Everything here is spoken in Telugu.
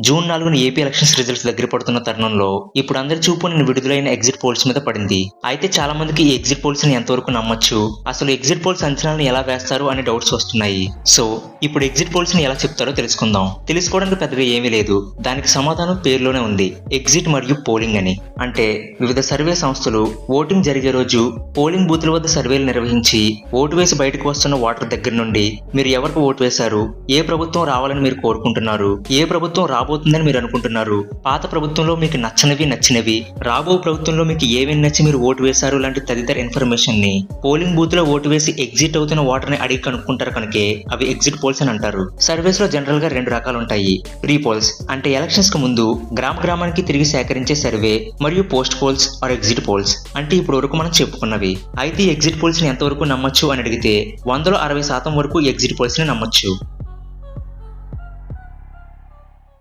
జూన్ 4న ఏపీ ఎలక్షన్స్ రిజల్ట్స్ దగ్గర పడుతున్న తరుణంలో ఇప్పుడు అందరి చూపు నేను విడుదలైన ఎగ్జిట్ పోల్స్ మీద పడింది. అయితే చాలా మందికి ఈ ఎగ్జిట్ పోల్స్ ని ఎంతవరకు నమ్మొచ్చు, అసలు ఎగ్జిట్ పోల్స్ అంచనాలను ఎలా వేస్తారు అనే డౌట్స్ వస్తున్నాయి. సో ఇప్పుడు ఎగ్జిట్ పోల్స్ ని ఎలా చెప్తారో తెలుసుకుందాం. తెలుసుకోవడానికి పెద్దగా ఏమీ లేదు, దానికి సమాధానం పేరులోనే ఉంది, ఎగ్జిట్ మరియు పోలింగ్ అని. అంటే వివిధ సర్వే సంస్థలు ఓటింగ్ జరిగే రోజు పోలింగ్ బూత్ల వద్ద సర్వేలు నిర్వహించి ఓటు వేసి బయటకు వస్తున్న ఓటర్ దగ్గర నుండి మీరు ఎవరికి ఓటు వేశారు, ఏ ప్రభుత్వం రావాలని మీరు కోరుకుంటున్నారు, ఏ ప్రభుత్వం రాబోతుందని మీరు అనుకుంటున్నారు, పాత ప్రభుత్వంలో మీకు నచ్చినవి, రాబో ప్రభుత్వంలో మీకు ఏమేమి నచ్చి మీరు ఓటు వేశారు లాంటి తదితర ఇన్ఫర్మేషన్ ని పోలింగ్ బూత్ లో ఓటు వేసి ఎగ్జిట్ అవుతున్న ఓటర్ ని అడిగి కనుక్కుంటారు కనుకే అవి ఎగ్జిట్ పోల్స్ అని అంటారు. సర్వేస్ లో జనరల్ గా 2 రకాలు ఉంటాయి. ప్రీ పోల్స్ అంటే ఎలక్షన్స్ కు ముందు గ్రామానికి తిరిగి సేకరించే సర్వే, మరియు post poles or exit polls అంటే ఇప్పుడు వరకు మనం చెప్పుకున్నవి. అయితే ఎగ్జిట్ పోల్స్ ని ఎంతవరకు నమ్మొచ్చు అని అడిగితే 100లో 60% వరకు ఎగ్జిట్ పోల్స్ ని నమ్మొచ్చు.